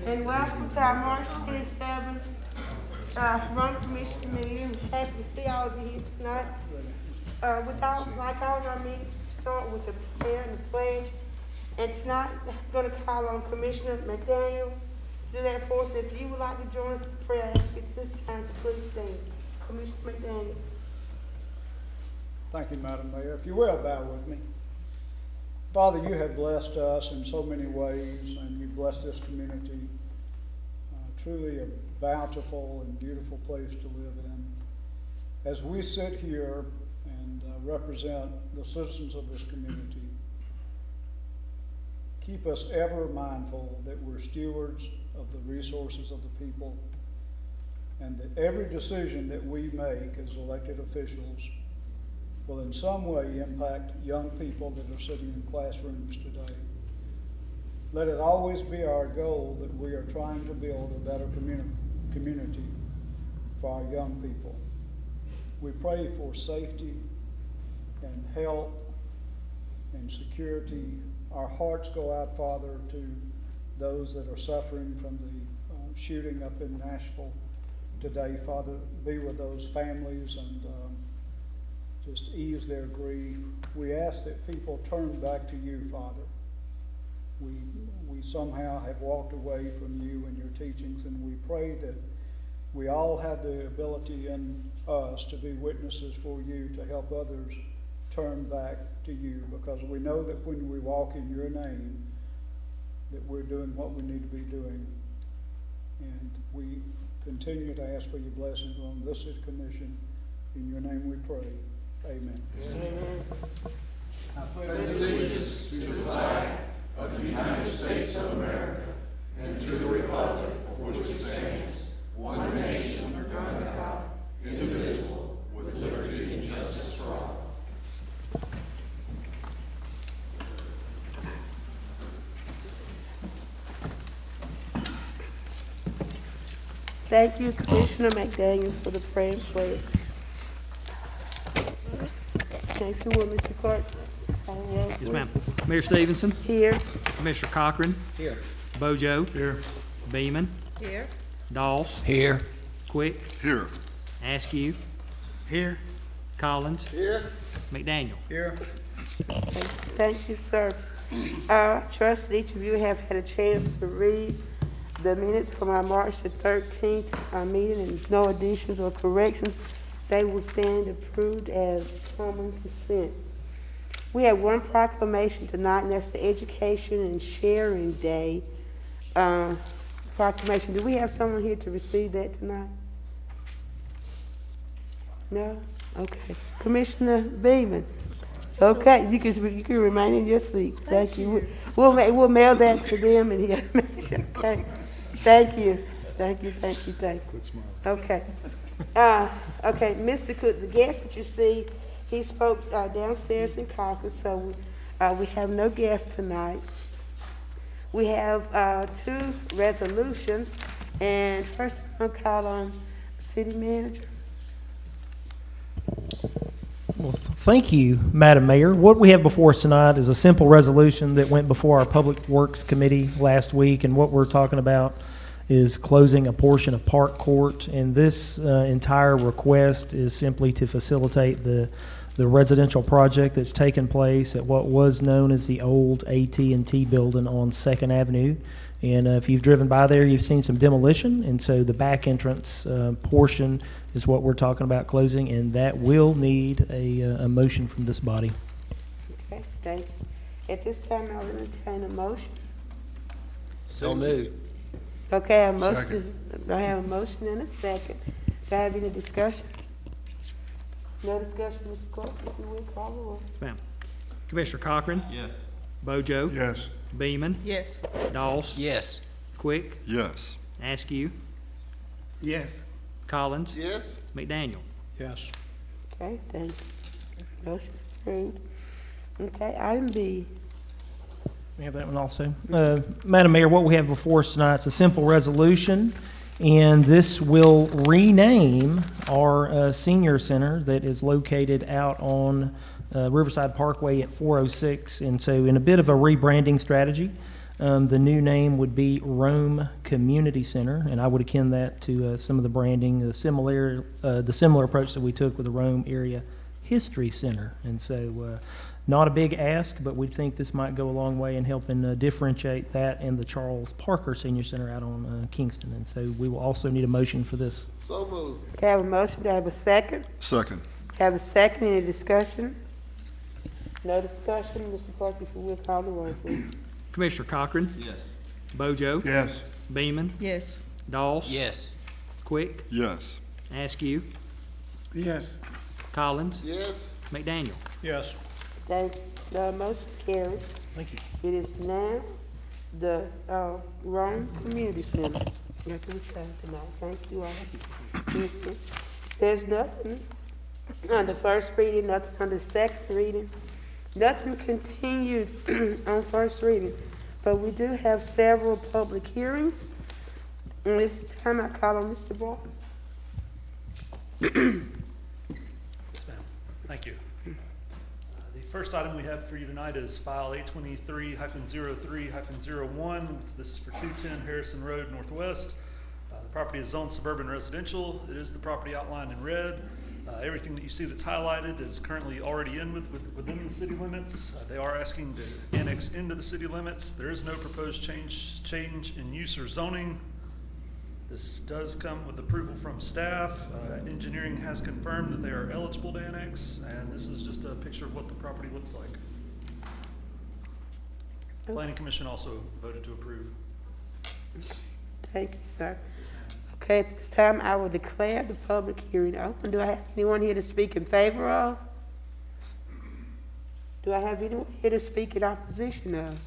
And welcome to our March 27th Road Commission meeting. Happy to see all of you here tonight. Like all of our meetings, we start with the prayer and the pledge. And tonight, I'm going to call on Commissioner McDaniel to do that for us. If you would like to join us in prayer, I ask you at this time to please stand. Commissioner McDaniel. Thank you, Madam Mayor. If you will, bow with me. Father, you have blessed us in so many ways, and you blessed this community. Truly a bountiful and beautiful place to live in. As we sit here and represent the citizens of this community, keep us ever mindful that we're stewards of the resources of the people, and that every decision that we make as elected officials will in some way impact young people that are sitting in classrooms today. Let it always be our goal that we are trying to build a better community for our young people. We pray for safety and health and security. Our hearts go out, Father, to those that are suffering from the shooting up in Nashville today. Father, be with those families and just ease their grief. We ask that people turn back to you, Father. We somehow have walked away from you and your teachings, and we pray that we all have the ability in us to be witnesses for you, to help others turn back to you, because we know that when we walk in your name, that we're doing what we need to be doing. And we continue to ask for your blessings on this commission. In your name we pray. Amen. Amen. I pledge allegiance to the flag of the United States of America and to the republic for which it stands, one nation under God, indivisible, with liberty and justice for all. Thank you, Commissioner McDaniel, for the prayer and pledge. Thank you, Mr. Clerk. Yes, ma'am. Mayor Stevenson, Here. Commissioner Cochran, Here. Bojo, Here. Beeman, Here. Doss, Here. Quick, Here. Askew, Here. Collins, Here. McDaniel. Here. Thank you, sir. I trust that each of you have had a chance to read the minutes from our March the 13th meeting, and no additions or corrections. They will stand approved as common consent. We have one proclamation tonight, and that's the Education and Sharing Day proclamation. Do we have someone here to receive that tonight? No? Okay. Commissioner Beeman. Okay, you can remain in your seat. Thank you. We'll mail that to them and he'll okay. Thank you. Okay. Okay, Mr. Cook, the guest that you see, he spoke downstairs in Concord, so we have no guests tonight. We have two resolutions, and first I'm going to call on City Manager. Well, thank you, Madam Mayor. What we have before us tonight is a simple resolution that went before our Public Works Committee last week, and what we're talking about is closing a portion of Park Court, and this entire request is simply to facilitate the residential project that's taken place at what was known as the old AT&T building on 2nd Avenue. And if you've driven by there, you've seen some demolition, and so the back entrance portion is what we're talking about closing, and that will need a motion from this body. Okay, thanks. At this time, I'll entertain a motion. So moved. Okay, I have a motion and a second. Do I have any discussion? No discussion, Mr. Clerk, if you will, call the roll. Ma'am. Commissioner Cochran, Yes. Bojo, Yes. Beeman, Yes. Doss, Yes. Quick, Yes. Askew, Yes. Collins, Yes. McDaniel. Yes. Okay, thank you. Motion approved. Okay, item B. We have that one also. Madam Mayor, what we have before us tonight is a simple resolution, and this will rename our senior center that is located out on Riverside Parkway at 406. And so in a bit of a rebranding strategy, The new name would be Rome Community Center, and I would akin that to some of the branding, the similar approach that we took with the Rome Area History Center. And so, not a big ask, but we think this might go a long way in helping differentiate that and the Charles Parker Senior Center out on Kingston. And so, we will also need a motion for this. So moved. Okay, I have a motion, do I have a second? Second. Have a second, any discussion? No discussion, Mr. Clerk, if you will call the roll, please. Commissioner Cochran, Yes. Bojo, Yes. Beeman, Yes. Doss, Yes. Quick, Yes. Askew, Yes. Collins, Yes. McDaniel. Yes. Thank, the motion carries. Thank you. It is now the, Rome Community Center. That's what we say tonight. Thank you all. There's nothing on the first reading, nothing on the second reading, nothing continued on first reading. But we do have several public hearings. And this time I call on Mr. Barnes. Thank you. The first item we have for you tonight is file 823-03-01. This is for 210 Harrison Road Northwest. The property is zoned suburban residential. It is the property outlined in red. Everything that you see that's highlighted is currently already within the city limits. They are asking to annex into the city limits. There is no proposed change in use or zoning. This does come with approval from staff. Engineering has confirmed that they are eligible to annex, and this is just a picture of what the property looks like. Planning Commission also voted to approve. Thank you, sir. Okay, at this time, I will declare the public hearing open. Do I have anyone here to speak in favor of? Do I have anyone here to speak in opposition of?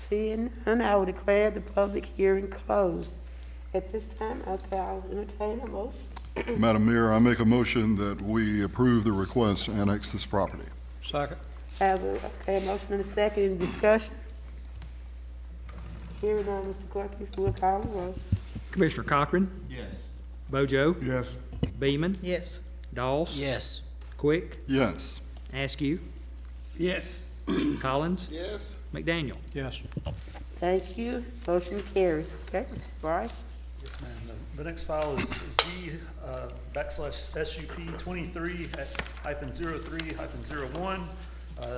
Seeing none, I will declare the public hearing closed. At this time, okay, I'll entertain a motion. Madam Mayor, I make a motion that we approve the request to annex this property. Second. I have a motion and a second, any discussion? Hearing none, Mr. Clerk, if you will call the roll. Commissioner Cochran, Yes. Bojo, Yes. Beeman, Yes. Doss, Yes. Quick, Yes. Askew, Yes. Collins, Yes. McDaniel. Yes. Thank you, motion carries. Okay, Mr. Bryce? Yes, ma'am. The next file is Z/SUP 23-03-01.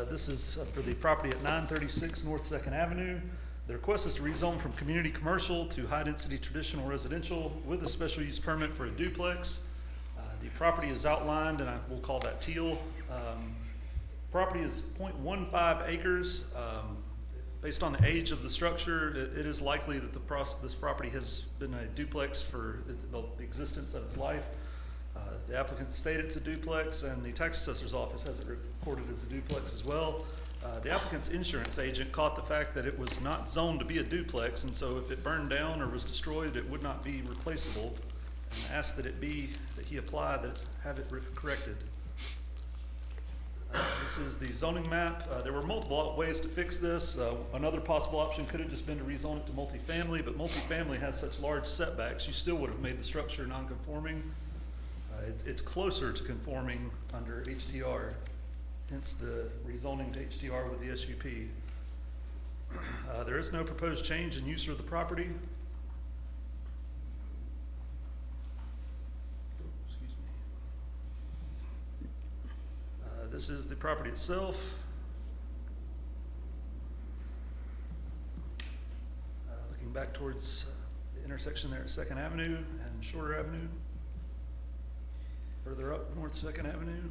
This is for the property at 936 North Second Avenue. The request is to rezone from community commercial to high-density traditional residential with a special use permit for a duplex. The property is outlined, and we'll call that teal. Property is 0.15 acres. Based on the age of the structure, it is likely that this property has been a duplex for the existence of its life. The applicant stated it's a duplex, and the tax assessor's office has it recorded as a duplex as well. The applicant's insurance agent caught the fact that it was not zoned to be a duplex, and so if it burned down or was destroyed, it would not be replaceable, and asked that he apply that have it corrected. This is the zoning map. There were multiple ways to fix this. Another possible option could have just been to rezone it to multifamily, but multifamily has such large setbacks, you still would have made the structure non-conforming. It's closer to conforming under HTR, hence the rezoning to HTR with the SUP. There is no proposed change in use of the property. Excuse me. This is the property itself. Looking back towards the intersection there at Second Avenue and Shorter Avenue. Further up North Second Avenue,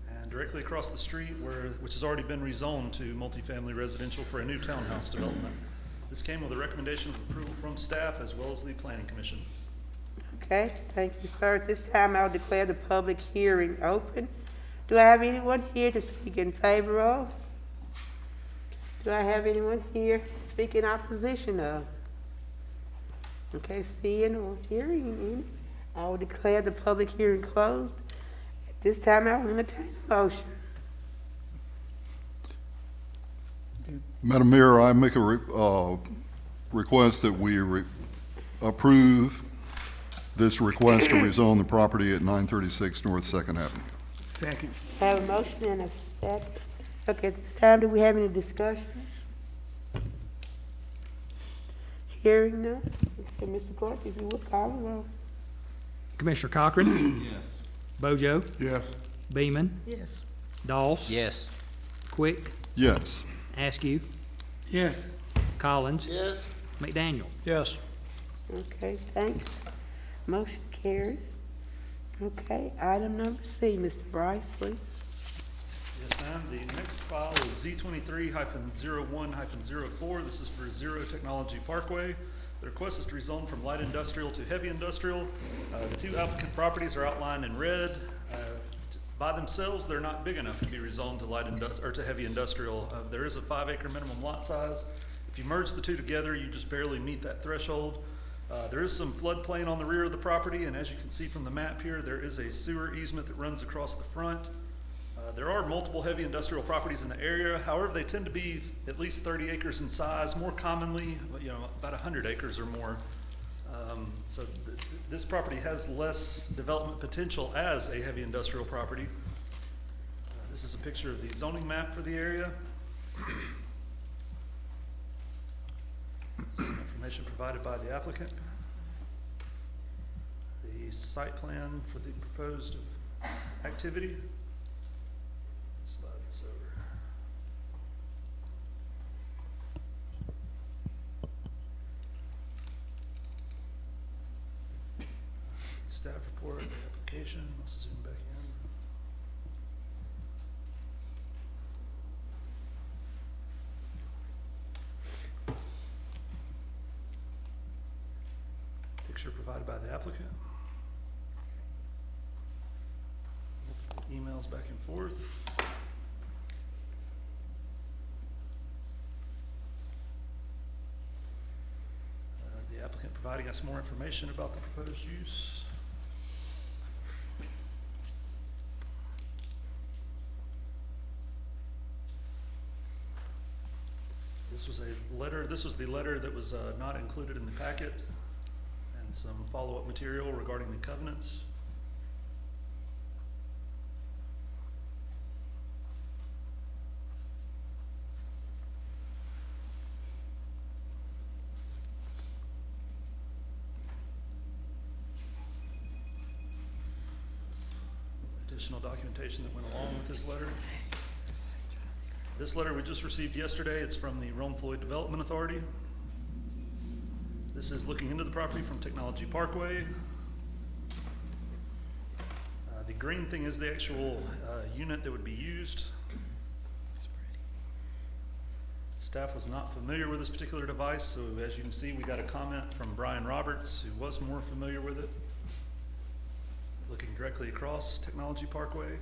and directly across the street which has already been rezoned to multifamily residential for a new townhouse development. This came with a recommendation of approval from staff as well as the Planning Commission. Okay, thank you, sir. At this time, I'll declare the public hearing open. Do I have anyone here to speak in favor of? Do I have anyone here to speak in opposition of? Okay, seeing or hearing any, I will declare the public hearing closed. At this time, I will entertain a motion. Madam Mayor, I make a request that we approve this request to rezone the property at 936 North Second Avenue. Second. I have a motion and a second. Okay, at this time, do we have any discussion? Hearing none, okay, Mr. Clerk, if you would call the roll. Commissioner Cochran, Yes. Bojo, Yes. Beeman, Yes. Doss, Yes. Quick, Yes. Askew, Yes. Collins, Yes. McDaniel. Yes. Okay, thanks. Motion carries. Okay, item number C, Mr. Bryce, please. Yes, ma'am. The next file is Z23-01-04. This is for Zero Technology Parkway. The request is to rezone from light industrial to heavy industrial. The two applicant properties are outlined in red. By themselves, they're not big enough to be rezoned to to heavy industrial. There is a 5-acre minimum lot size. If you merge the two together, you just barely meet that threshold. There is some floodplain on the rear of the property, and as you can see from the map here, there is a sewer easement that runs across the front. There are multiple heavy industrial properties in the area. However, they tend to be at least 30 acres in size, more commonly, about 100 acres or more. So this property has less development potential as a heavy industrial property. This is a picture of the zoning map for the area. Some information provided by the applicant. The site plan for the proposed activity. Slide this over. Staff report, the application, let's zoom back in. Picture provided by the applicant. Emails back and forth. The applicant providing us more information about the proposed use. This was the letter that was not included in the packet, and some follow-up material regarding the covenants. Additional documentation that went along with this letter. This letter we just received yesterday, it's from the Rome Floyd Development Authority. This is looking into the property from Technology Parkway. The green thing is the actual unit that would be used. Staff was not familiar with this particular device, so as you can see, we got a comment from Brian Roberts, who was more familiar with it. Looking directly across Technology Parkway.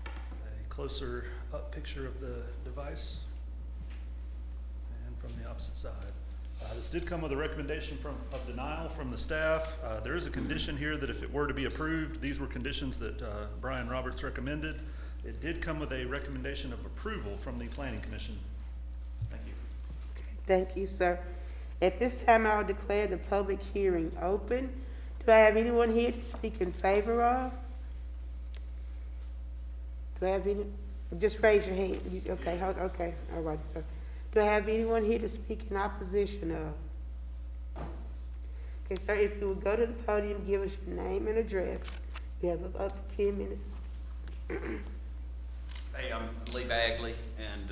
A closer up picture of the device. And from the opposite side. This did come with a recommendation of denial from the staff. There is a condition here that if it were to be approved, these were conditions that Brian Roberts recommended. It did come with a recommendation of approval from the Planning Commission. Thank you. Thank you, sir. At this time, I'll declare the public hearing open. Do I have anyone here to speak in favor of? Do I have any, just raise your hand. Okay, okay, all right, sir. Do I have anyone here to speak in opposition of? Okay, sir, if you would go to the podium, give us your name and address. You have up to 10 minutes. Hey, I'm Lee Bagley, and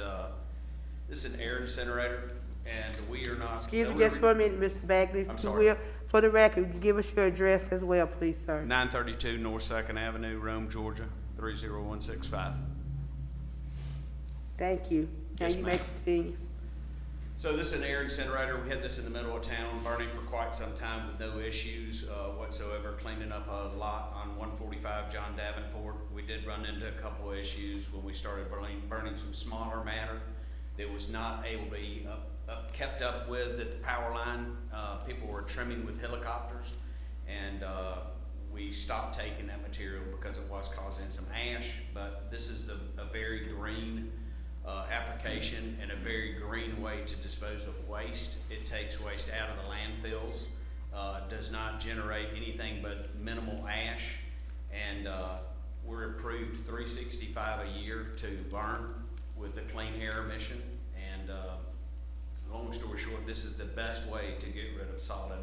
this is an air incinerator, and we are not. Excuse me just for a minute, Mr. Bagley. If I'm you sorry. will, for the record, give us your address as well, please, sir. 932 North Second Avenue, Rome, Georgia, 30165. Thank you. Now Yes, you ma'am. may continue. So this is an air incinerator. We had this in the middle of town, burning for quite some time with no issues whatsoever, cleaning up a lot on 145 John Davenport. We did run into a couple of issues when we started burning some smaller matter that was not able to be kept up with at the power line. People were trimming with helicopters, and we stopped taking that material because it was causing some ash. But this is a very green application and a very green way to dispose of waste. It takes waste out of the landfills, does not generate anything but minimal ash, and we're approved $365 a year to burn with the clean air emission. And long story short, this is the best way to get rid of solid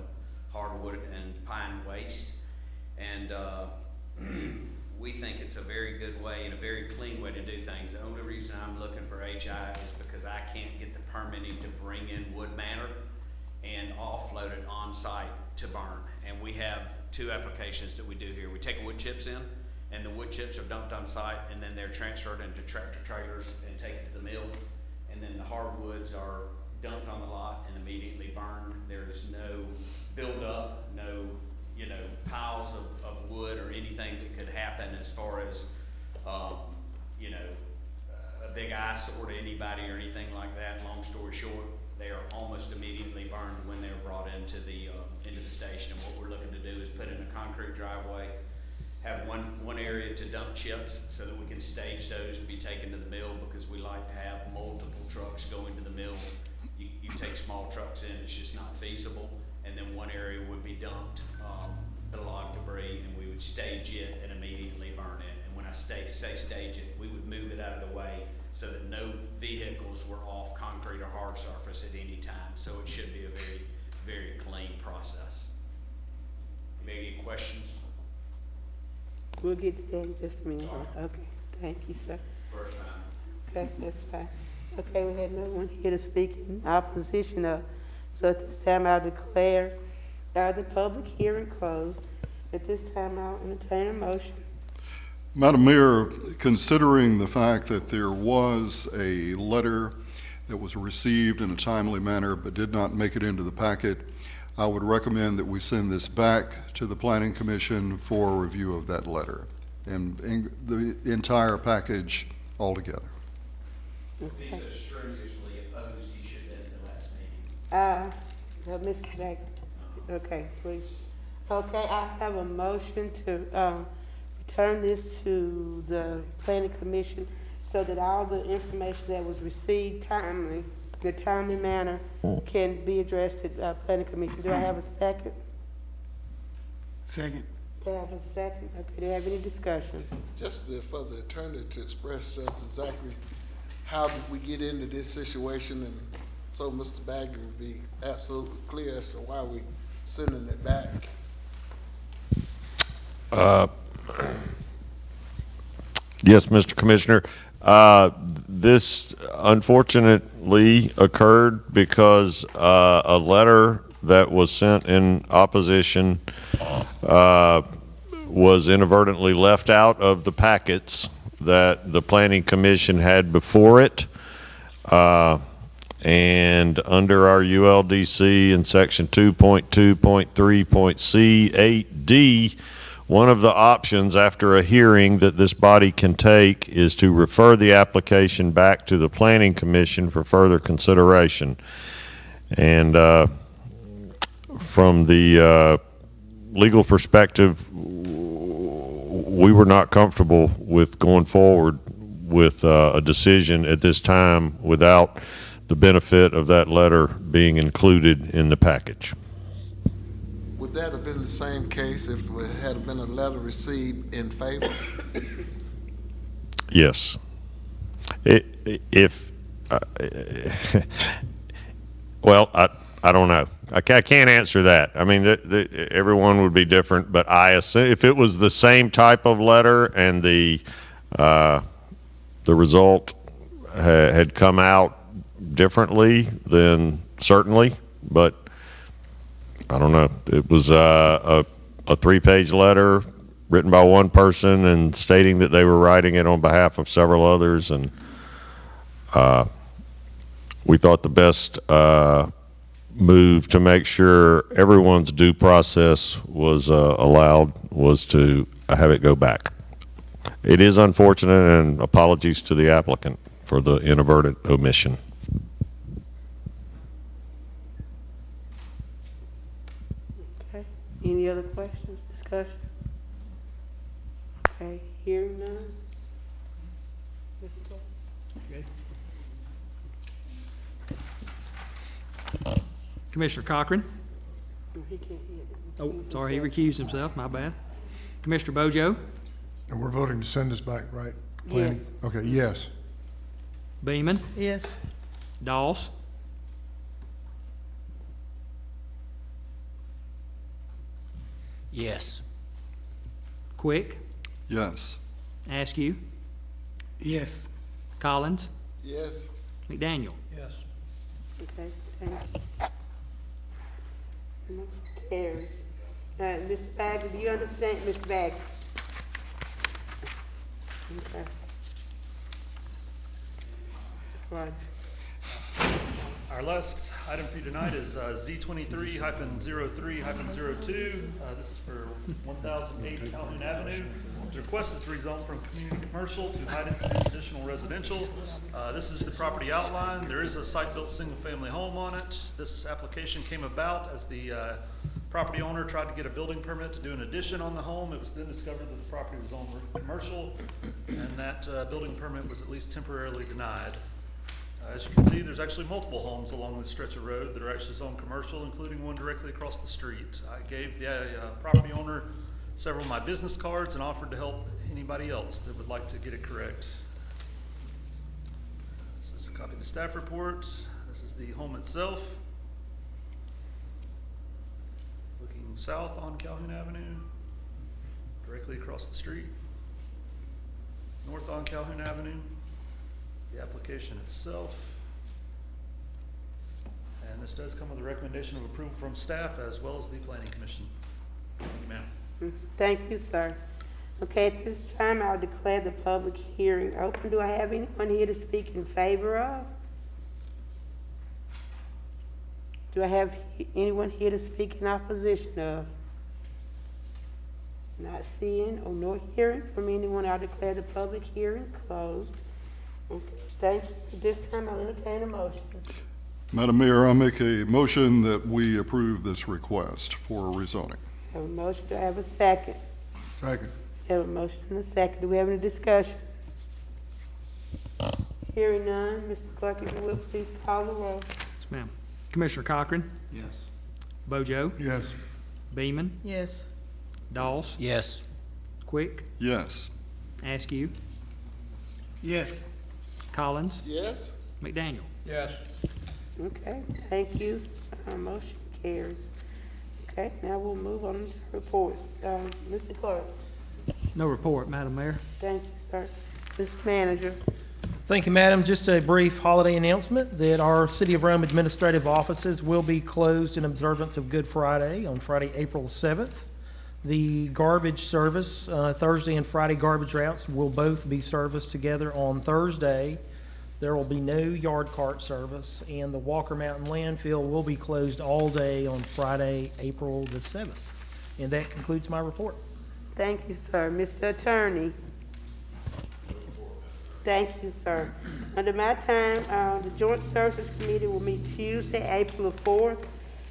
hardwood and pine waste. And, we think it's a very good way and a very clean way to do things. The only reason I'm looking for HI is because I can't get the permitting to bring in wood manure and offload it on site to burn. And we have two applications that we do here. We take wood chips in, and the wood chips are dumped on site, and then they're transferred into tractor trailers and taken to the mill. And then the hardwoods are dumped on the lot and immediately burned. There's no buildup, no, you know, piles of wood or anything that could happen as far as, you know, a big eyesore to anybody or anything like that. Long story short, they are almost immediately burned when they're brought into the station. And what we're looking to do is put in a concrete driveway, have one area to dump chips so that we can stage those to be taken to the mill, because we like to have multiple trucks going to the mill. You take small trucks in, it's just not feasible. And then one area would be dumped, the log debris, and we would stage it and immediately burn it. And when I say stage it, we would move it out of the way so that no vehicles were off concrete or hard surface at any time. So it should be a very, very clean process. Any questions? We'll get to that in just a minute. Okay, thank you, sir. First time. Okay, that's fine. Okay, we had no one here to speak in opposition of, so at this time I'll declare the public hearing closed. At this time, I'll entertain a motion. Madam Mayor, considering the fact that there was a letter that was received in a timely manner but did not make it into the packet, I would recommend that we send this back to the Planning Commission for review of that letter and the entire package altogether. If he's so strenuously opposed, he should have been at the last meeting. Mr. Beck, okay, please. Okay, I have a motion to, return this to the Planning Commission so that all the information that was received timely, in a timely manner, can be addressed at, Planning Commission. Do I have a second? Second. Do I have a second? Okay, do you have any discussion? Just for the attorney to express just exactly how did we get into this situation, and so Mr. Bagger would be absolutely clear as to why we sending it back. Yes, Mr. Commissioner. This unfortunately occurred because a letter that was sent in opposition was inadvertently left out of the packets that the Planning Commission had before it. And under our ULDC in section 2.2.3.C8D, one of the options after a hearing that this body can take is to refer the application back to the Planning Commission for further consideration. And from the legal perspective, we were not comfortable with going forward with a decision at this time without the benefit of that letter being included in the package. Would that have been the same case if there had been a letter received in favor? Yes. Well, I don't know. I can't answer that. I mean, everyone would be different, but I assume if it was the same type of letter and the result had come out differently, then certainly, but I don't know. It was a 3-page letter written by one person and stating that they were writing it on behalf of several others, and we thought the best move to make sure everyone's due process was allowed was to have it go back. It is unfortunate, and apologies to the applicant for the inadvertent omission. Okay, any other questions, discussion? Okay, hearing none. Mr. Beck? Commissioner Cochran. No, he can't hear it. Oh, sorry, he recused himself, my bad. Commissioner Bojo, And we're voting to send this back, right? Planning? Yes. Okay, yes. Beeman, Yes. Doss, Yes. Quick, Yes. Askew, Yes. Collins, Yes. McDaniel. Yes. Okay, thank you. Motion carries. Ms. Bagley, do you understand, Ms. Bagley? Okay. Right. Our last item for you tonight is Z23-03-02. This is for 1008 Calhoun Avenue. The request is to rezone from community commercial to high-density traditional residential. This is the property outline. There is a site-built single-family home on it. This application came about as the property owner tried to get a building permit to do an addition on the home. It was then discovered that the property was owned commercial, and that building permit was at least temporarily denied. As you can see, there's actually multiple homes along this stretch of road that are actually zoned commercial, including one directly across the street. I gave the property owner several of my business cards and offered to help anybody else that would like to get it correct. This is a copy of the staff report. This is the home itself. Looking south on Calhoun Avenue, directly across the street. North on Calhoun Avenue. The application itself. And this does come with a recommendation of approval from staff as well as the planning commission. Thank you, ma'am. Thank you, sir. Okay, at this time, I'll declare the public hearing open. Do I have anyone here to speak in favor of? Do I have anyone here to speak in opposition of? Not seeing or nor hearing from anyone, I'll declare the public hearing closed. Okay, thanks. At this time, I'll entertain a motion. Madam Mayor, I'll make a motion that we approve this request for rezoning. Have a motion, do I have a second? Second. Have a motion and a second. Do we have any discussion? Hearing none, Mr. Clerk, if you will, please call the roll. Yes, ma'am. Commissioner Cochran, Yes. Bojo, Yes. Beeman, Yes. Doss, Yes. Quick, Yes. Askew, Yes. Collins, Yes. McDaniel. Yes. Okay, thank you. Motion carries. Okay, now we'll move on to reports. Mr. Clerk, No report, Madam Mayor. thank you, sir. Mr. Manager, Thank you, Madam. Just a brief holiday announcement that our City of Rome administrative offices will be closed in observance of Good Friday on Friday, April 7th. The garbage service, Thursday and Friday garbage routes will both be serviced together on Thursday. There will be no yard cart service, and the Walker Mountain landfill will be closed all day on Friday, April the 7th. And that concludes my report. thank you, sir. Mr. Attorney. Thank you, sir. Under my time, the Joint Services Committee will meet Tuesday, April the 4th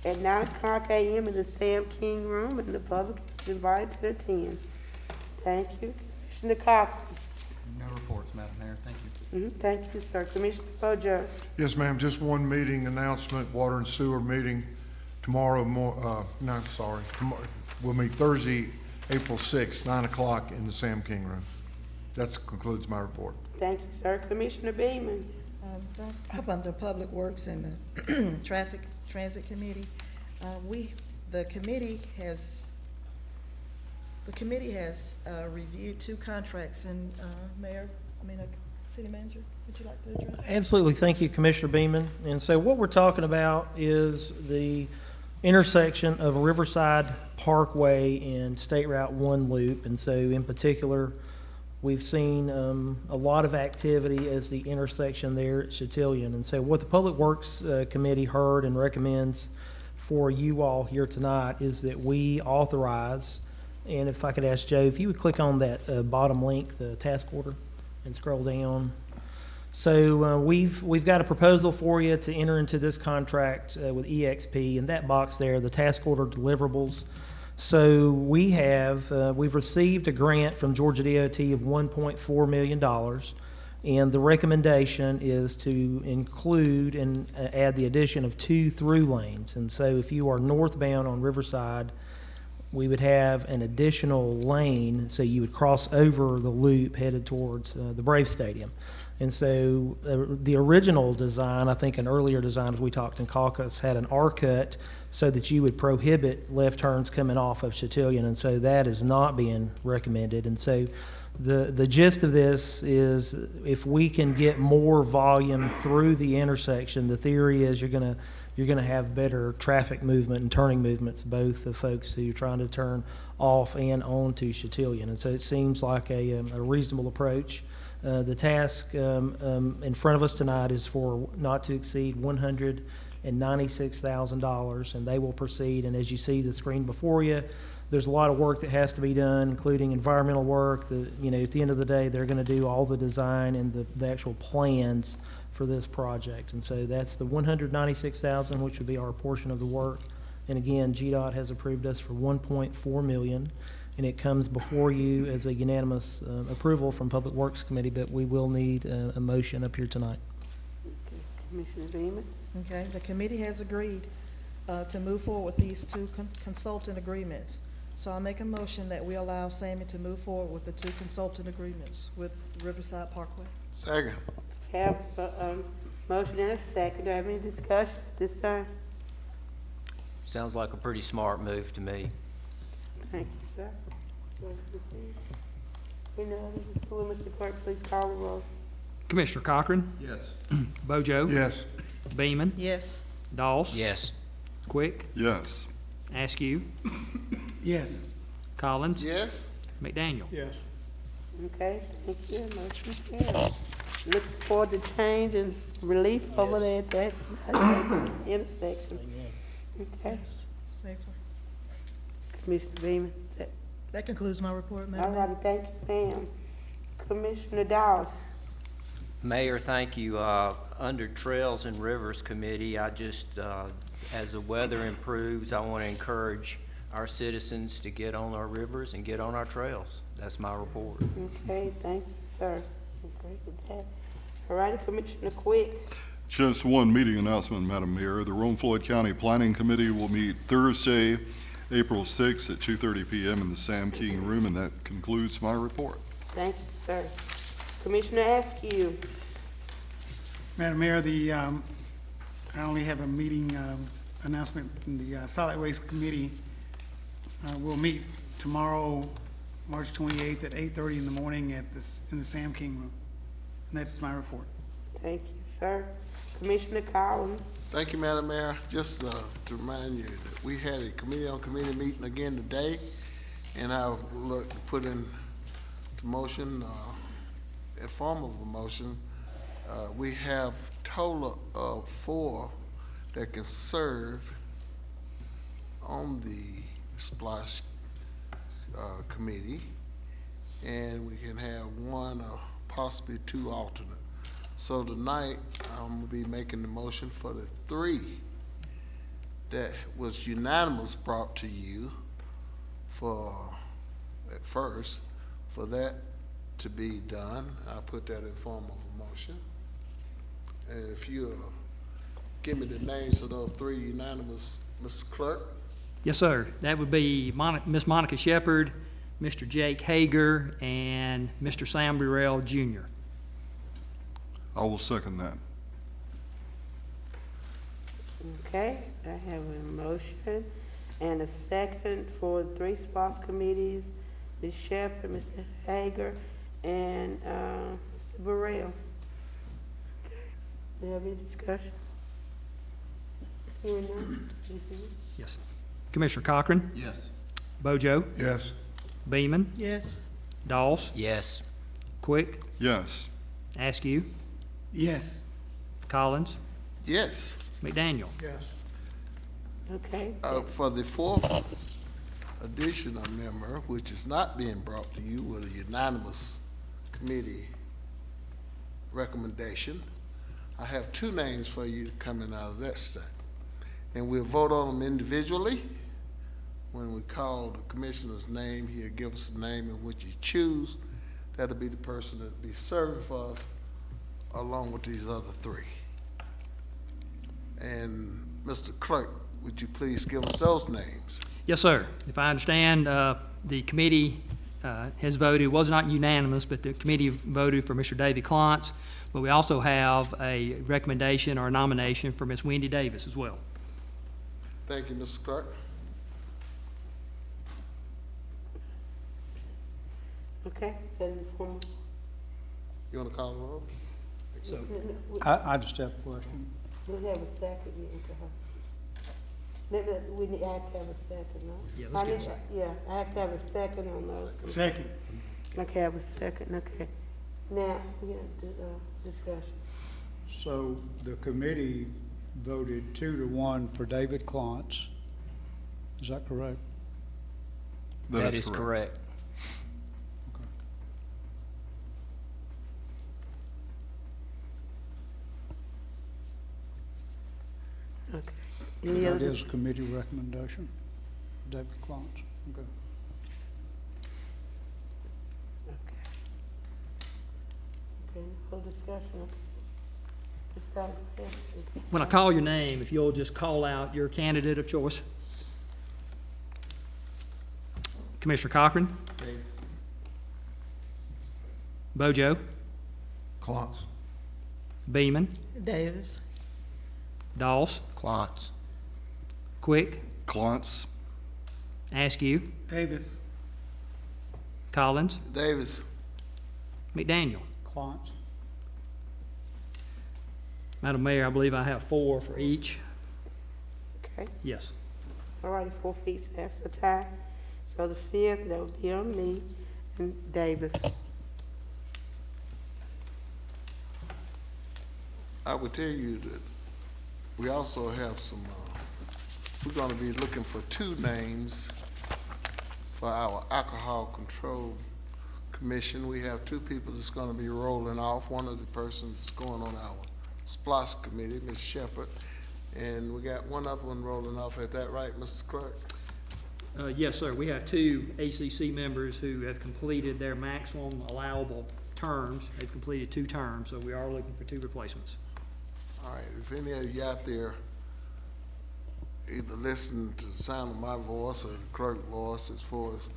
at 9:00 a.m. in the Sam King Room, and the public is invited to attend. Thank you. Commissioner Cochran. No reports, Madam Mayor. Thank you. Thank you, sir. Commissioner Bojo. Yes, ma'am, just one meeting announcement, water and sewer meeting tomorrow, we'll meet Thursday, April 6th, 9 o'clock in the Sam King Room. That concludes my report. Thank you, sir. Commissioner Beeman. Up under Public Works and the Transit Committee, the committee has reviewed two contracts, and City Manager, would you like to address that? Absolutely. Thank you, Commissioner Beeman. And so what we're talking about is the intersection of Riverside Parkway and State Route 1 loop. And so in particular, we've seen a lot of activity as the intersection there at Chatillion. And so what the Public Works Committee heard and recommends for you all here tonight is that we authorize, and if I could ask Joe, if you would click on that bottom link, the task order, and scroll down. So we've got a proposal for you to enter into this contract with EXP. In that box there, the task order deliverables. So we've received a grant from Georgia DOT of $1.4 million, and the recommendation is to include and add the addition of 2 through lanes. And so if you are northbound on Riverside, we would have an additional lane, so you would cross over the loop headed towards the Brave Stadium. And so the original design, I think an earlier design, as we talked in caucus, had an R cut so that you would prohibit left turns coming off of Chatillion, and so that is not being recommended. And so the gist of this is if we can get more volume through the intersection, the theory is you're gonna have better traffic movement and turning movements, both the folks who are trying to turn off and on to Chatillion. And so it seems like a reasonable approach. The task in front of us tonight is for not to exceed $196,000, and they will proceed. And as you see the screen before you, there's a lot of work that has to be done, including environmental work. At the end of the day, they're going to do all the design and the actual plans for this project. And so that's the $196,000, which would be our portion of the work. And again, GDOT has approved us for $1.4 million. And it comes before you as a unanimous approval from Public Works Committee, but we will need a motion up here tonight. Commissioner Beaman? Okay, the committee has agreed to move forward with these two consultant agreements. So I'll make a motion that we allow Sammy to move forward with the two consultant agreements with Riverside Parkway. Second. Have a motion and a second. Do I have any discussion at this time? Sounds like a pretty smart move to me. Thank you, sir. Will Mr. Clerk please call the roll? Commissioner Cochran, Yes. Bojo, Yes. Beeman, Yes. Doss, Yes. Quick, Yes. Askew, Yes. Collins, Yes? McDaniel. Yes. Okay, thank you. Motion carries. Look forward to change and relief over there at that intersection. Okay, Yes. Safer. Commissioner Beaman. That concludes my report, Madam All Mayor. right, thank you, ma'am. Commissioner Dawes. Mayor, thank you. Under Trails and Rivers Committee, I just, as the weather improves, I want to encourage our citizens to get on our rivers and get on our trails. That's my report. Okay, thank you, sir. Agree with that. All right, Commissioner Quick. Just one meeting announcement, Madam Mayor. The Rome-Floyd County Planning Committee will meet Thursday, April 6th at 2:30 p.m. in the Sam King Room, and that concludes my report. Thank you, sir. Commissioner Askew. Madam Mayor, I only have a meeting announcement in the Solid Waste Committee. We'll meet tomorrow, March 28th at 8:30 in the morning in the Sam King Room. And that's my report. Thank you, sir. Commissioner Collins. Thank you, Madam Mayor. Just to remind you that we had a committee-on-committee meeting again today, and I look to put in to motion, a form of a motion. We have total of 4 that can serve on the Splash committee, and we can have 1 or possibly 2 alternates. So tonight, I'm gonna be making the motion for the 3 that was unanimous brought to you at first, for that to be done. I'll put that in form of a motion. And if you give me the names of those 3 unanimous, Mr. Clerk. Yes, sir. That would be Miss Monica Shepherd, Mr. Jake Hager, and Mr. Sam Burrell Jr. I will second that. Okay, I have a motion and a second for 3 SPOS committees, Ms. Shepherd, Mr. Hager, and Mr. Burrell. Do you have any discussion? Hearing none? Yes. Commissioner Cochran, Yes. Bojo, Yes. Beeman, Yes. Doss, Yes. Quick, Yes. Askew, Yes. Collins, Yes. McDaniel. Yes. Okay, For the 4th additional member, which is not being brought to you with a unanimous committee recommendation, I have 2 names for you coming out of that state. And we'll vote on them individually. When we call the commissioner's name, he'll give us a name in which he choose. That'll be the person that'll be serving for us along with these other 3. And Mr. Clerk, would you please give us those names? Yes, sir. If I understand, the committee has voted, was not unanimous, but the committee voted for Mr. David Klontz But we also have a recommendation or nomination for Ms. Wendy Davis as well. Thank you, Mrs. Clark. Okay, so the form, You want to call the roll? So, I just have a question. we have a second yet, we need, I have to have a second, no? Yeah, let's get a second. Yeah, I have to have a second on those. Second. Okay, I have a second, okay. Now, we have the, discussion. So the committee voted 2-1 for David Klontz. Is that correct? That is correct. Okay. Any That other, is committee recommendation, David Klontz. Okay. okay, full discussion. Let's start with this. when I call your name, if you'll just call out your candidate of choice. Commissioner Cochran? Bojo? Klontz. Beeman? Davis. Doss? Klontz. Quick? Klontz. Askew? Davis. Collins? Davis. McDaniel? Klontz. Madam Mayor, I believe I have 4 for each. Okay, Yes. all righty, 4 feet, that's a tie. So the fifth, that would be on me and Davis. I would tell you that we also have some, we're gonna be looking for 2 names for our Alcohol Control Commission. We have 2 people that's gonna be rolling off. One of the persons is going on our SPLOST committee, Ms. Shepherd, and we got one other one rolling off. Is that right, Mr. Clerk? Yes, sir. We have 2 ACC members who have completed their maximum allowable terms. They've completed 2 terms, so we are looking for 2 replacements. All right, if any of you out there either listen to the sound of my voice or the clerk's voice as far as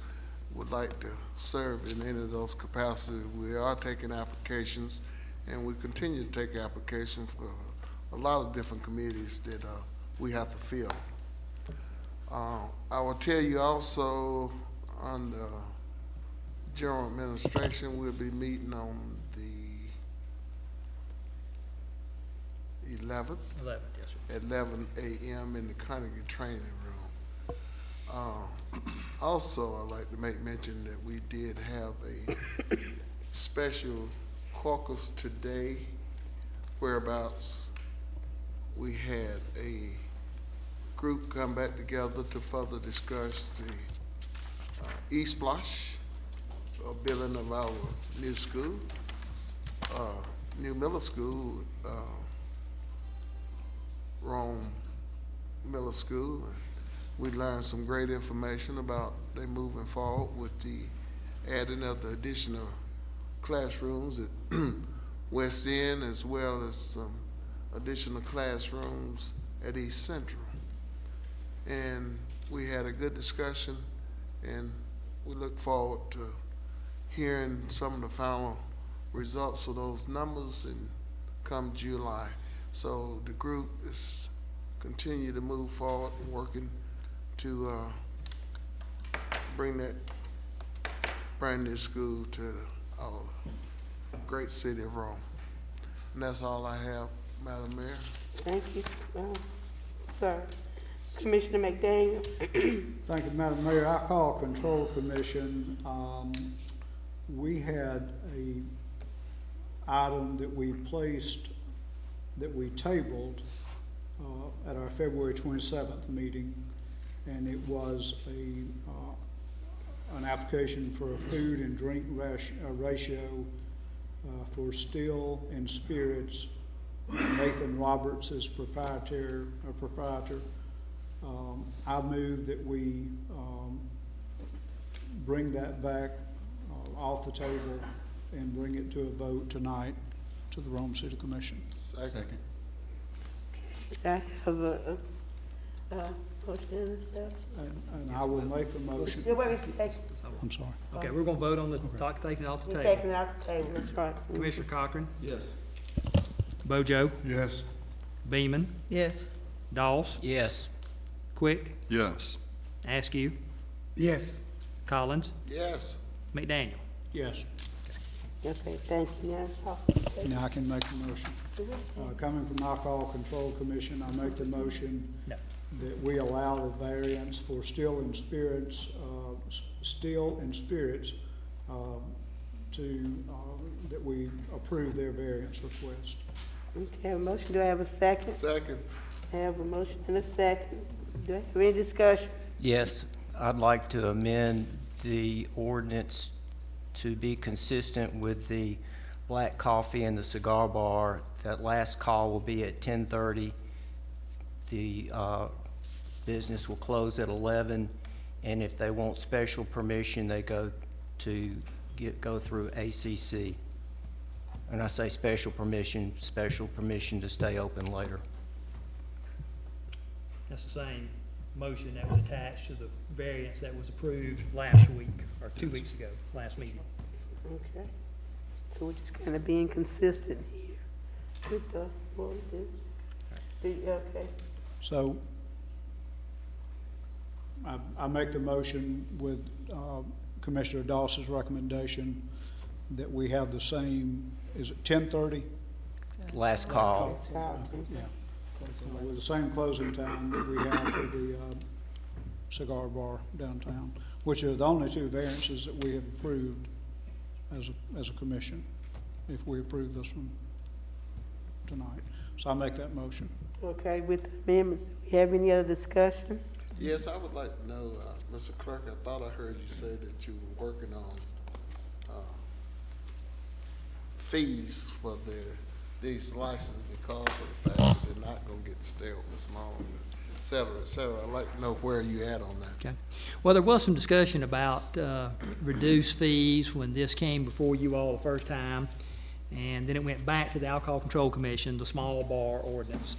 would like to serve in any of those capacities, we are taking applications, and we continue to take applications for a lot of different committees that we have to fill. I will tell you also, under general administration, we'll be meeting on the 11th. 11th, yes, sir. At 11 a.m. in the Carnegie Training Room. Also, I'd like to make mention that we did have a special caucus today, whereabouts we had a group come back together to further discuss the E-Splosh, building of our new school, new middle school, Rome Middle School. We learned some great information about they moving forward with the adding of the additional classrooms at West End, as well as some additional classrooms at East Central. And we had a good discussion, and we look forward to hearing some of the final results of those numbers in come July. So the group is continue to move forward and working to bring that brand new school to our great city of Rome. And that's all I have, Madam Mayor. Thank you, sir. Commissioner McDaniel. Thank you, Madam Mayor. I call Control Commission. We had a item that we placed, that we tabled at our February 27th meeting, and it was an application for a food and drink ratio for Still and Spirits. Nathan Roberts is proprietor. I move that we bring that back off the table and bring it to a vote tonight to the Rome City Commission. Second. I have a motion and a second. And I will make the motion. Yeah, wait, Mr. Taylor. I'm sorry. Okay, we're going to vote on the doc, taking it off the We're table. taking it off the table, that's right. Commissioner Cochran? Yes. Bojo, Yes. Beeman, Yes. Doss, Yes. Quick, Yes. Askew, Yes. Collins, Yes. McDaniel. Yes. Okay, thank you. Now, Now I can make the motion. Coming from Alcohol Control Commission, I make the motion No. that we allow the variance for steel and spirits, that we approve their variance request. okay, have a motion, do I have a second? Second. I have a motion and a second. Do I have any discussion? Yes, I'd like to amend the ordinance to be consistent with the black coffee and the cigar bar. That last call will be at 10:30. The business will close at 11, and if they want special permission, they go through ACC. And I say special permission to stay open later. That's the same motion that was attached to the variance that was approved last week, or 2 weeks ago, last meeting. Okay. So we're just kind of being consistent here with the, what we do. Okay. So I make the motion with Commissioner Doss's recommendation that we have the same, is it 10:30? Last call. Yeah. With the same closing time that we have for the cigar bar downtown, which are the only two variances that we have approved as a commission, if we approve this one tonight. So I make that motion. Okay, with the amendments, do we have any other discussion? Yes, I would like to know, Mr. Clerk, I thought I heard you say that you were working on fees for these licenses because of the fact that they're not gonna get the staleness long, et cetera, et cetera. I'd like to know where you at on that. Okay. Well, there was some discussion about reduced fees when this came before you all the first time, and then it went back to the Alcohol Control Commission, the small bar ordinance,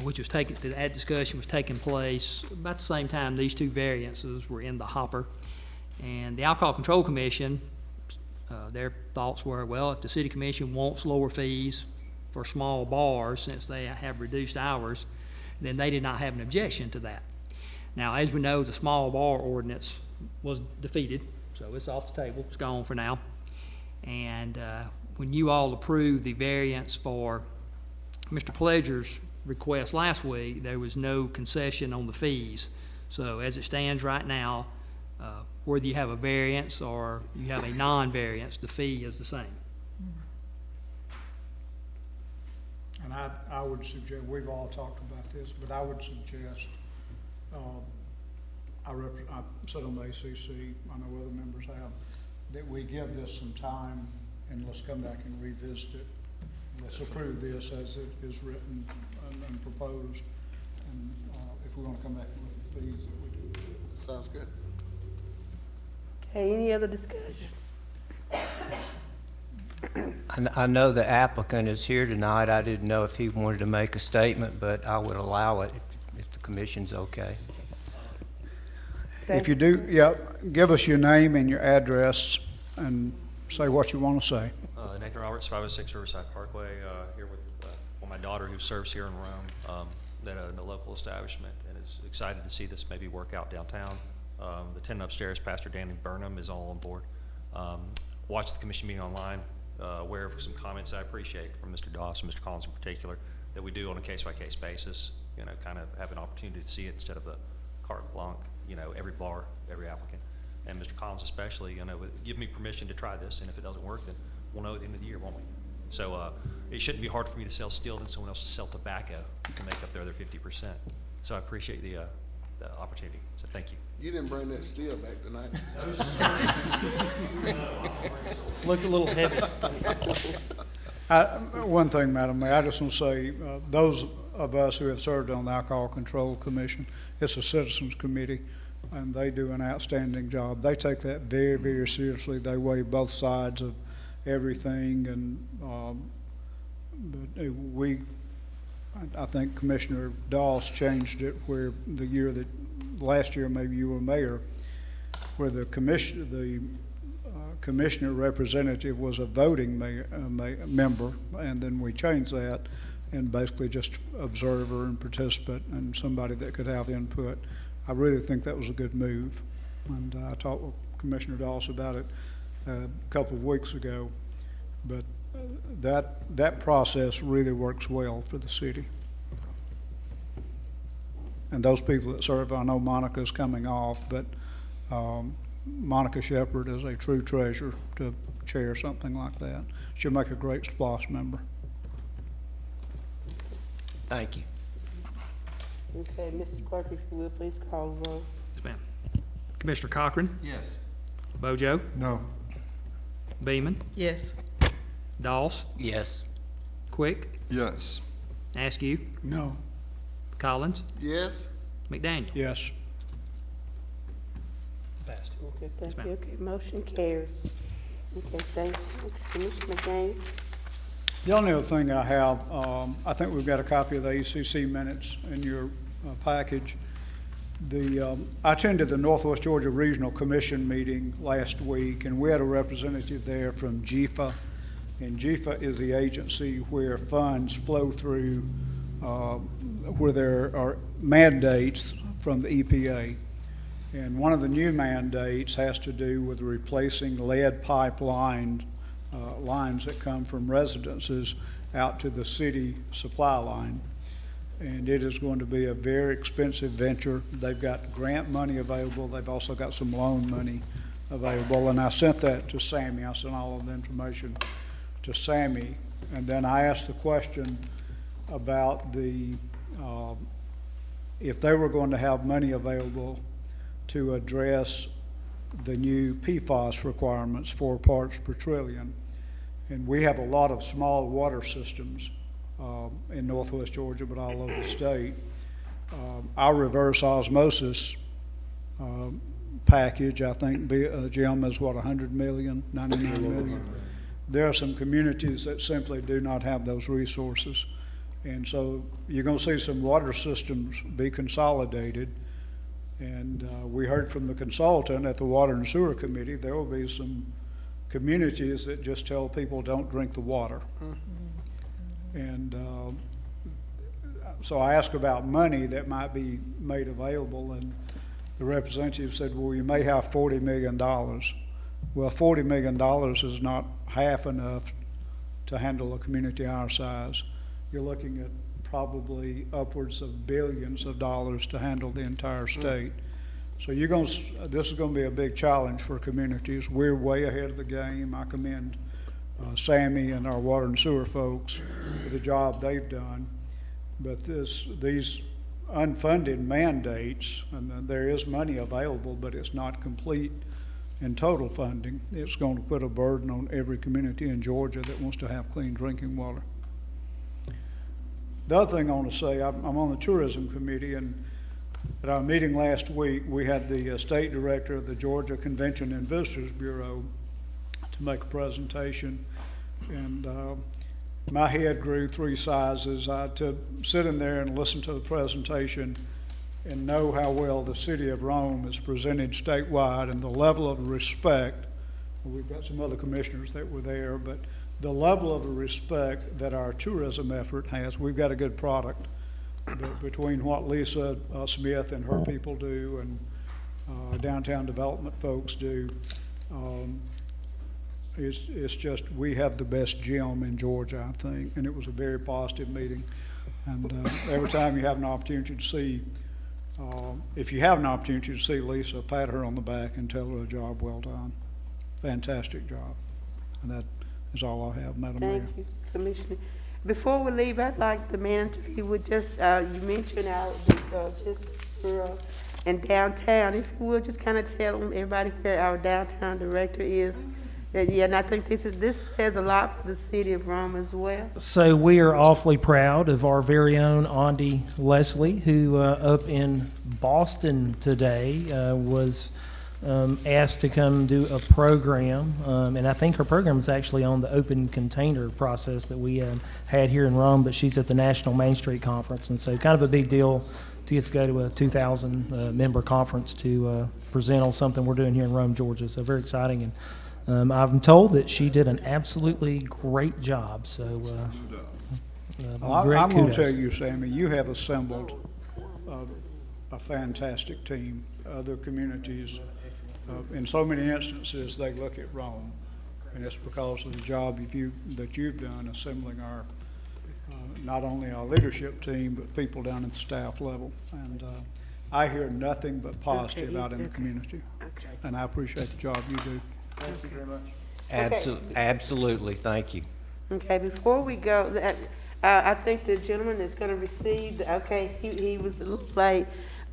which was that discussion was taking place about the same time these two variances were in the hopper. And the Alcohol Control Commission, their thoughts were, well, if the city commission wants lower fees for small bars, since they have reduced hours, then they did not have an objection to that. Now, as we know, the small bar ordinance was defeated, so it's off the table, it's gone for now. And when you all approved the variance for Mr. Pledger's request last week, there was no concession on the fees. So as it stands right now, whether you have a variance or you have a non-variance, the fee is the same. And I would suggest, we've all talked about this, but I would suggest, I sit on the ACC, I know other members have, that we give this some time and let's come back and revisit it. Let's approve this as it is written and proposed, and if we want to come back with the fees that we do. Sounds good. Okay, any other discussion? I know the applicant is here tonight. I didn't know if he wanted to make a statement, but I would allow it if the commission's okay. If you do, yeah, give us your name and your address and say what you want to say. Nathan Roberts, 506 Riverside Parkway, here with my daughter who serves here in Rome at a local establishment, and is excited to see this maybe work out downtown. The tenant upstairs, Pastor Danny Burnham, is all on board. Watched the commission meeting online, aware of some comments I appreciate from Mr. Doss and Mr. Collins in particular, that we do on a case-by-case basis, kind of have an opportunity to see it instead of the carte blanche, every bar, every applicant. And Mr. Collins especially, give me permission to try this, and if it doesn't work, then we'll know at the end of the year, won't we? So it shouldn't be hard for me to sell steel than someone else to sell tobacco to make up their other 50%. So I appreciate the opportunity, so thank you. You didn't bring that steel back tonight. Looked a little heavy. One thing, Madam Mayor, I just want to say, those of us who have served on the Alcohol Control Commission, it's a citizens committee, and they do an outstanding job. They take that very, very seriously. They weigh both sides of everything, and but I think Commissioner Doss changed it where last year maybe you were mayor, where the commissioner representative was a voting member, and then we changed that, and basically just observer and participant and somebody that could have input. I really think that was a good move, and I talked with Commissioner Doss about it a couple of weeks ago, but that process really works well for the city. And those people that serve, I know Monica's coming off, but Monica Shepherd is a true treasure to chair something like that. She'll make a great SPLOST member. Thank you. Okay, Mr. Clerk, if you will, please call the roll. Yes, ma'am. Commissioner Cochran, Yes. Bojo, No. Beeman, Yes. Doss, Yes. Quick, Yes. Askew, No. Collins, Yes? McDaniel. Yes. Passed. Okay, thank ma'am. you. Okay, motion carries. Okay, thank you. Commissioner Gaines? The only other thing I have, I think we've got a copy of the ACC minutes in your package. I attended the Northwest Georgia Regional Commission meeting last week, and we had a representative there from GFA. And GFA is the agency where funds flow through, where there are mandates from the EPA. And one of the new mandates has to do with replacing lead pipeline lines that come from residences out to the city supply line. And it is going to be a very expensive venture. They've got grant money available. They've also got some loan money available. And I sent that to Sammy. I sent all of the information to Sammy. And then I asked the question about if they were going to have money available to address the new PFAS requirements, 4 parts per trillion. And we have a lot of small water systems in Northwest Georgia, but all over the state. Our reverse osmosis package, I think, Jim, is what, 100 million, 99 million? There are some communities that simply do not have those resources. And so you're going to see some water systems be consolidated. And we heard from the consultant at the Water and Sewer Committee, there will be some communities that just tell people don't drink the water. And so I asked about money that might be made available, and the representative said, well, you may have $40 million. Well, $40 million is not half enough to handle a community our size. You're looking at probably upwards of billions of dollars to handle the entire state. So this is going to be a big challenge for communities. We're way ahead of the game. I commend Sammy and our water and sewer folks for the job they've done. But these unfunded mandates, and there is money available, but it's not complete in total funding. It's going to put a burden on every community in Georgia that wants to have clean drinking water. The other thing I want to say, I'm on the tourism committee, and at our meeting last week, we had the state director of the Georgia Convention and Visitors Bureau to make a presentation, and my head grew 3 sizes. I had to sit in there and listen to the presentation and know how well the city of Rome is presented statewide and the level of respect. We've got some other commissioners that were there, but the level of respect that our tourism effort has. We've got a good product, but between what Lisa Smith and her people do and downtown development folks do, it's just, we have the best gym in Georgia, I think, and it was a very positive meeting. And every time you have an opportunity to see, if you have an opportunity to see Lisa, pat her on the back and tell her a job well done. Fantastic job. And that is all I have, Madam Mayor. Thank you, Commissioner. Before we leave, I'd like the manager, if you would just, you mentioned in downtown, if you would just kind of tell everybody where our downtown director is. And I think this says a lot for the city of Rome as well. So we are awfully proud of our very own Andy Leslie, who up in Boston today was asked to come do a program, and I think her program is actually on the open container process that we had here in Rome, but she's at the National Main Street Conference, and so kind of a big deal to get to go to a 2,000 member conference to present on something we're doing here in Rome, Georgia. So very exciting, and I'm told that she did an absolutely great job, so great I'm going to kudos. tell you, Sammy, you have assembled a fantastic team. Other communities, in so many instances, they look at Rome, and it's because of the job that you've done assembling our, not only our leadership team, but people down at the staff level. And I hear nothing but positive out in the community, and I appreciate the job you do. Thank you very much. Okay. Absolutely, thank you. Okay, before we go, I think the gentleman that's gonna receive, he was a little late,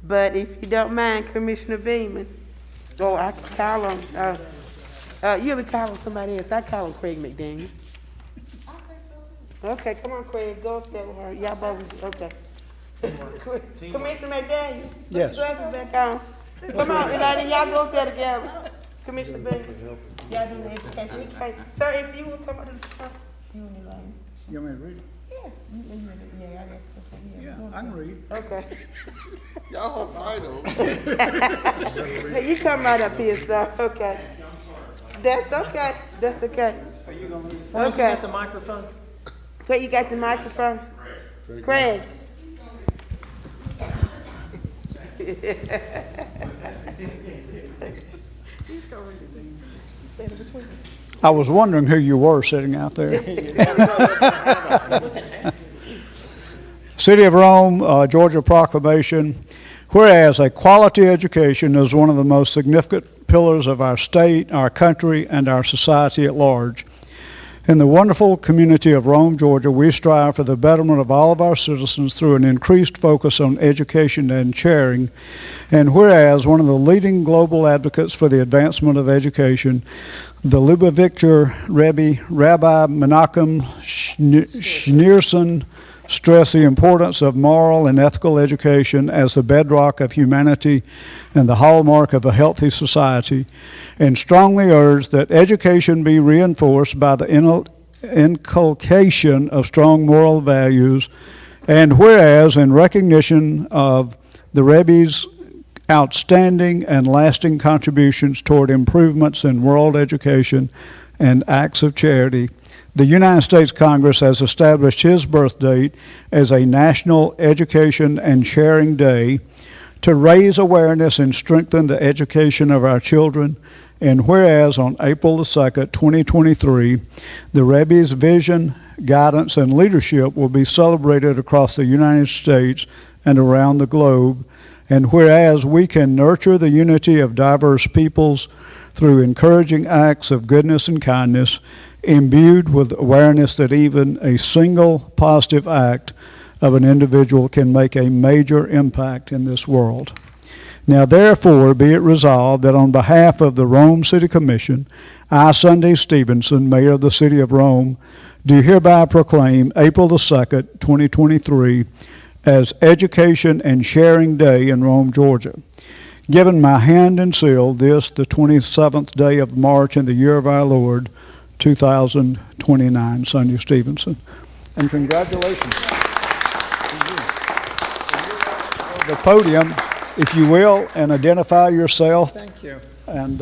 but if you don't mind, Commissioner Beaman, or I can call him, you ever call him somebody else? I call him Craig McDaniel. I think so too. Okay, come on, Craig, go up there with her. Y'all both, okay. Commissioner McDaniel, put your Yes. glasses back on. Come on, and y'all go up there together. Commissioner Beaman, y'all do the education. Okay. Sir, if you will come up to the front, you and Elaine. You want me to read it? Yeah, I guess, okay, Yeah, I can read. Okay. Y'all gonna fight over. Hey, you come right up here, sir, okay. That's okay, that's okay. Frank, you Okay. got the microphone? Okay, you got the microphone? Craig. He's gonna read it then. Stand in between us. I was wondering who you were sitting out there. City of Rome, Georgia proclamation. Whereas a quality education is one of the most significant pillars of our state, our country, and our society at large. In the wonderful community of Rome, Georgia, we strive for the betterment of all of our citizens through an increased focus on education and sharing. And whereas one of the leading global advocates for the advancement of education, the Lubavitcher Rebbe, Rabbi Menachem Schneerson, stress the importance of moral and ethical education as the bedrock of humanity and the hallmark of a healthy society, and strongly urge that education be reinforced by the inculcation of strong moral values. And whereas, in recognition of the Rebbe's outstanding and lasting contributions toward improvements in world education and acts of charity, the United States Congress has established his birth date as a National Education and Sharing Day to raise awareness and strengthen the education of our children. And whereas on April the 2nd, 2023, the Rebbe's vision, guidance, and leadership will be celebrated across the United States and around the globe. And whereas we can nurture the unity of diverse peoples through encouraging acts of goodness and kindness, imbued with awareness that even a single positive act of an individual can make a major impact in this world. Now therefore be it resolved that on behalf of the Rome City Commission, I, Sunday Stevenson, Mayor of the City of Rome, do hereby proclaim April the 2nd, 2023 as Education and Sharing Day in Rome, Georgia. Given my hand and seal this, the 27th day of March in the year of our Lord, 2029, Sunday Stevenson. And congratulations. The podium, if you will, and identify yourself. Thank you. And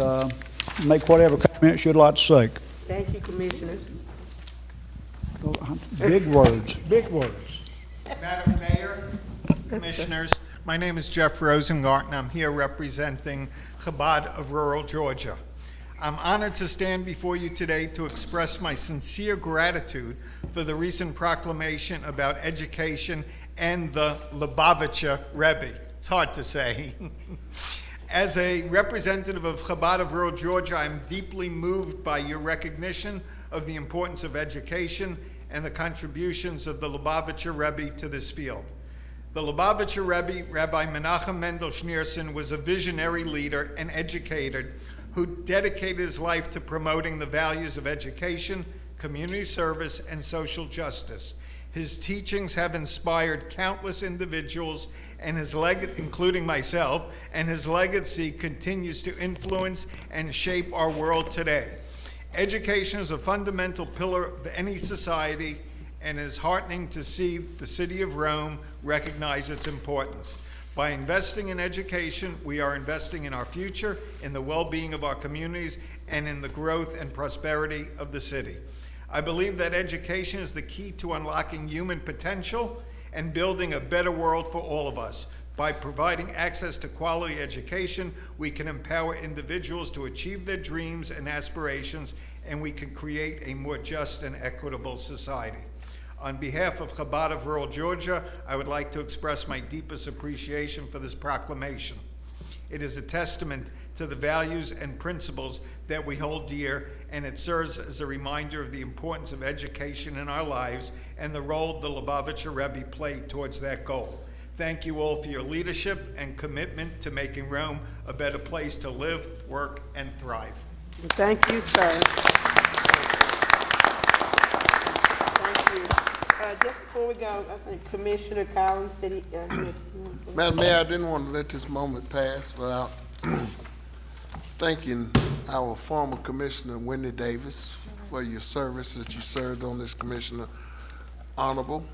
make whatever comments you'd like to say. Thank you, Commissioners. Big words, big words. Madam Mayor, Commissioners, my name is Jeff Rosengart, and I'm here representing Chabad of rural Georgia. I'm honored to stand before you today to express my sincere gratitude for the recent proclamation about education and the Lubavitcher Rebbe. It's hard to say. As a representative of Chabad of rural Georgia, I'm deeply moved by your recognition of the importance of education and the contributions of the Lubavitcher Rebbe to this field. The Lubavitcher Rebbe, Rabbi Menachem Mendel Schneerson, was a visionary leader and educator who dedicated his life to promoting the values of education, community service, and social justice. His teachings have inspired countless individuals, and including myself, and his legacy continues to influence and shape our world today. Education is a fundamental pillar of any society, and it is heartening to see the City of Rome recognize its importance. By investing in education, we are investing in our future, in the well-being of our communities, and in the growth and prosperity of the city. I believe that education is the key to unlocking human potential and building a better world for all of us. By providing access to quality education, we can empower individuals to achieve their dreams and aspirations, and we can create a more just and equitable society. On behalf of Chabad of rural Georgia, I would like to express my deepest appreciation for this proclamation. It is a testament to the values and principles that we hold dear, and it serves as a reminder of the importance of education in our lives and the role the Lubavitcher Rebbe played towards that goal. Thank you all for your leadership and commitment to making Rome a better place to live, work, and thrive. Thank you, sir. Thank you. Just before we go, I think Commissioner Collins said he, Madam Mayor, I didn't want to let this moment pass without thanking our former Commissioner Wendy Davis for your service that you served on this commissioner, honorable.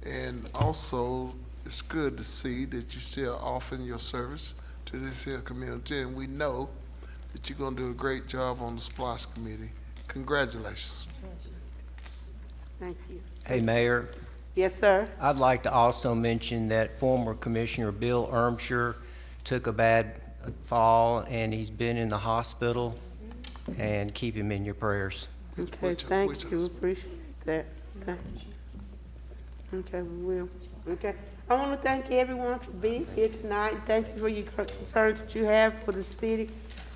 And also, it's good to see that you're still offering your service to this here community, and we know that you're going to do a great job on the SPLOST committee. Congratulations. thank you. Hey, Mayor, Yes, sir. I'd like to also mention that former Commissioner Bill Ermshire took a bad fall, and he's been in the hospital, and keep him in your prayers. Okay, thank you, appreciate that. Thank you. Okay, we will. Okay. I want to thank everyone for being here tonight. Thank you for your concerns that you have for the city.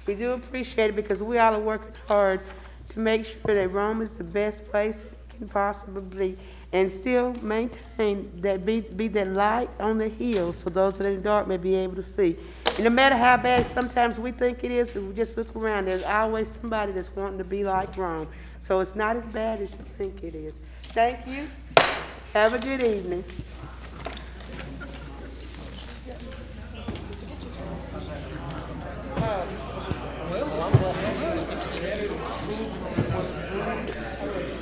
We do appreciate it because we all are working hard to make sure that Rome is the best place it can possibly be, and still maintain that be that light on the hill so those that are in the dark may be able to see. And no matter how bad sometimes we think it is, we just look around, there's always somebody that's wanting to be like Rome. So it's not as bad as you think it is. Thank you. Have a good evening.